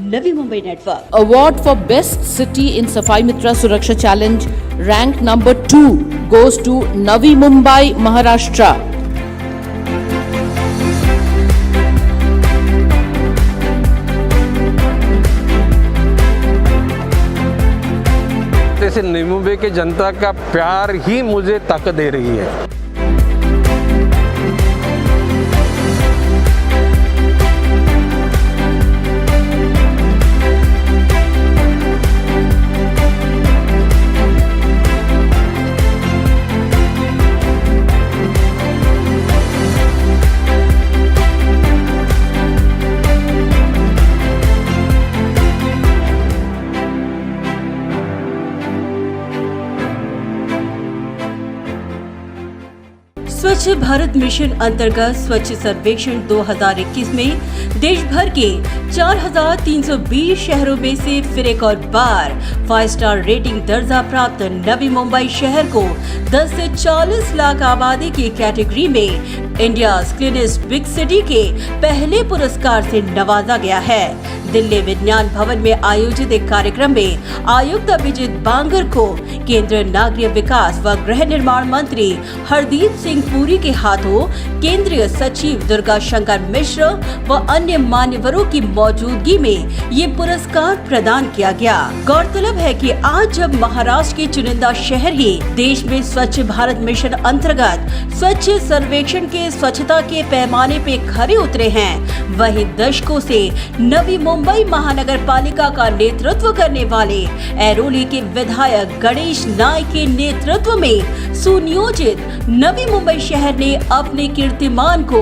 Navi Mumbai network. Award for Best City in Safai Mitra Suraksha Challenge, rank number 2 goes to Navi Mumbai, Maharashtra. जैसे नवी मुंबई की जनता का प्यार ही मुझे ताकत दे रही है। स्वच्छ भारत मिशन अंतर्गत स्वच्छ सर्वेक्षण 2021 में देश भर के 4,320 शहरों में से फिर एक और बार 5 स्टार रेटिंग दर्जा प्राप्त नवी मुंबई शहर को 10 से 40 लाख आबादी की कैटेगरी में इंडिया क्लीनेस्ट बिग सिटी के पहले पुरस्कार से नवाजा गया है। दिल्ली विज्ञान भवन में आयोजित एक कार्यक्रम में आयुक्त अभिजीत बांगर को केंद्रीय नागरिक विकास व गृह निर्माण मंत्री हरदीप सिंह पुरी के हाथों केंद्रीय सचिव दुर्गा शंकर मिश्र व अन्य मान्यवरों की मौजूदगी में ये पुरस्कार प्रदान किया गया। गौरतलब है कि आज जब महाराष्ट्र के चुनिंदा शहर ही देश में स्वच्छ भारत मिशन अंतर्गत स्वच्छ सर्वेक्षण के स्वच्छता के पैमाने पे खरे उतरे हैं, वहीं दशकों से नवी मुंबई महानगर पालिका का नेतृत्व करने वाले ऐरोली के विधायक गणेश नाइक के नेतृत्व में सुनियोजित नवी मुंबई शहर ने अपने कीर्तिमान को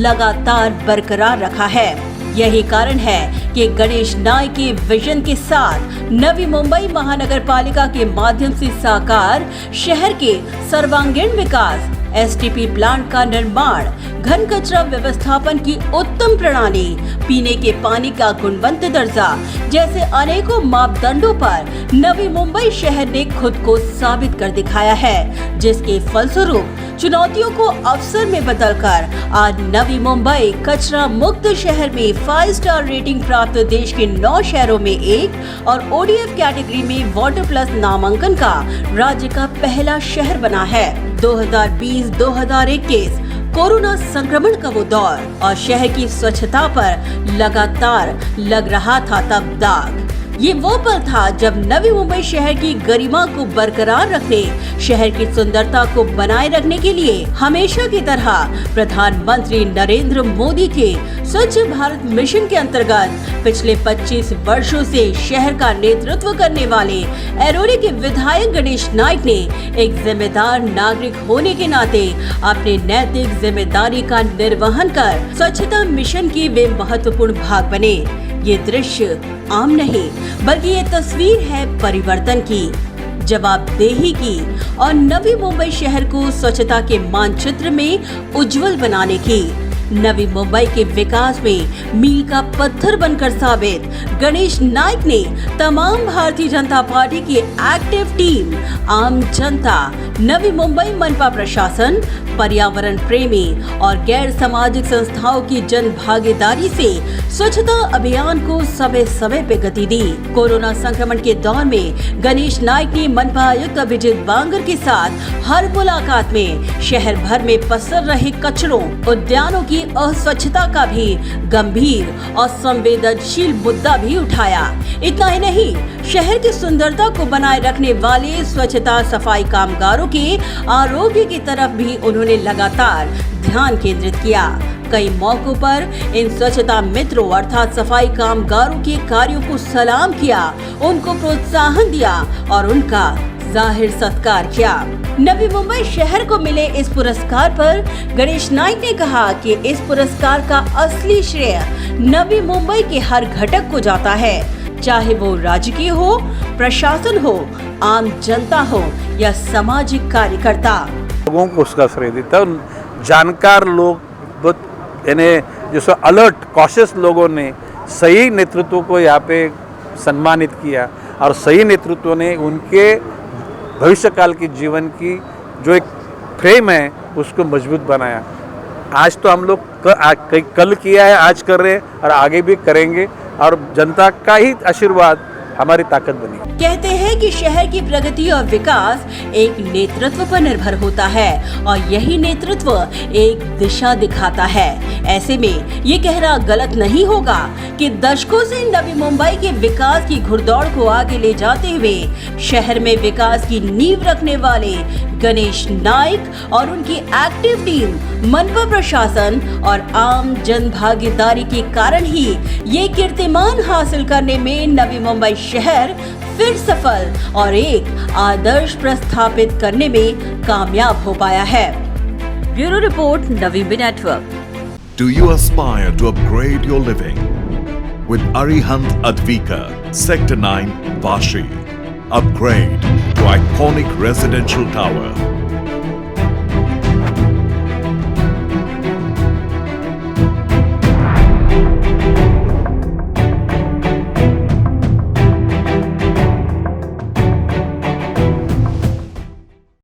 लगातार बरकरार रखा है। यही कारण है कि गणेश नाइक के विजन के साथ नवी मुंबई महानगर पालिका के माध्यम से साकार शहर के सर्वांगीण विकास, एसटीपी प्लांट का निर्माण, घन कचरा व्यवस्थापन की उत्तम प्रणाली, पीने के पानी का गुणवंत दर्जा जैसे अनेकों मापदंडों पर नवी मुंबई शहर ने खुद को साबित कर दिखाया है, जिसके फलस्वरूप चुनौतियों को अवसर में बदलकर आज नवी मुंबई कचरा मुक्त शहर में 5 स्टार रेटिंग प्राप्त देश के 9 शहरों में एक और ओडीएफ कैटेगरी में वाटर प्लस नामांकन का राज्य का पहला शहर बना है। 2020-2021 कोरोना संक्रमण का वो दौर और शहर की स्वच्छता पर लगातार लग रहा था तब दाग। ये वो पल था जब नवी मुंबई शहर की गरिमा को बरकरार रखने, शहर की सुंदरता को बनाए रखने के लिए हमेशा की तरह प्रधानमंत्री नरेंद्र मोदी के स्वच्छ भारत मिशन के अंतर्गत पिछले 25 वर्षों से शहर का नेतृत्व करने वाले ऐरोली के विधायक गणेश नाइक ने एक जिम्मेदार नागरिक होने के नाते अपने नैतिक जिम्मेदारी का निर्वहन कर स्वच्छता मिशन के वे महत्वपूर्ण भाग बने। ये दृश्य आम नहीं बल्कि ये तस्वीर है परिवर्तन की, जवाबदेही की और नवी मुंबई शहर को स्वच्छता के मानचित्र में उज्जवल बनाने की। नवी मुंबई के विकास में मील का पत्थर बनकर साबित गणेश नाइक ने तमाम भारतीय जनता पार्टी की एक्टिव टीम, आम जनता, नवी मुंबई मनपा प्रशासन, पर्यावरण प्रेमी और गैर सामाजिक संस्थाओं की जन भागीदारी से स्वच्छता अभियान को समय समय पे गति दी। कोरोना संक्रमण के दौर में गणेश नाइक ने मनपा आयुक्त अभिजीत बांगर के साथ हर मुलाकात में शहर भर में पसर रहे कचरों, उद्यानों की अस्वच्छता का भी गंभीर और संवेदनशील मुद्दा भी उठाया। इतना ही नहीं, शहर की सुंदरता को बनाए रखने वाले स्वच्छता सफाई कामगारों के आरोग्य की तरफ भी उन्होंने लगातार ध्यान केंद्रित किया। कई मौकों पर इन स्वच्छता मित्रों अर्थात सफाई कामगारों के कार्यों को सलाम किया, उनको प्रोत्साहन दिया और उनका जाहिर सत्कार किया। नवी मुंबई शहर को मिले इस पुरस्कार पर गणेश नाइक ने कहा कि इस पुरस्कार का असली श्रेय नवी मुंबई के हर घटक को जाता है, चाहे वो राजकीय हो, प्रशासन हो, आम जनता हो या सामाजिक कार्यकर्ता। लोगों को उसका श्रेय देता है। जानकार लोग, यानी जो अलर्ट कॉशियस लोगों ने सही नेतृत्व को यहाँ पे सम्मानित किया और सही नेतृत्व ने उनके भविष्यकाल की जीवन की जो एक फ्रेम है उसको मजबूत बनाया। आज तो हम लोग कल किया है, आज कर रहे हैं और आगे भी करेंगे। और जनता का ही आशीर्वाद हमारी ताकत बनी। कहते हैं कि शहर की प्रगति और विकास एक नेतृत्व पर निर्भर होता है और यही नेतृत्व एक दिशा दिखाता है। ऐसे में ये कहना गलत नहीं होगा कि दशकों से नवी मुंबई के विकास की घुड़दौड़ को आगे ले जाते हुए शहर में विकास की नींव रखने वाले गणेश नाइक और उनकी एक्टिव टीम, मनपा प्रशासन और आम जन भागीदारी के कारण ही ये कीर्तिमान हासिल करने में नवी मुंबई शहर फिर सफल और एक आदर्श प्रस्थापित करने में कामयाब हो पाया है। ब्यूरो रिपोर्ट, नवीबी network. Do you aspire to upgrade your living? With Arihant Advika, Sector 9, Vashi. Upgrade to iconic residential tower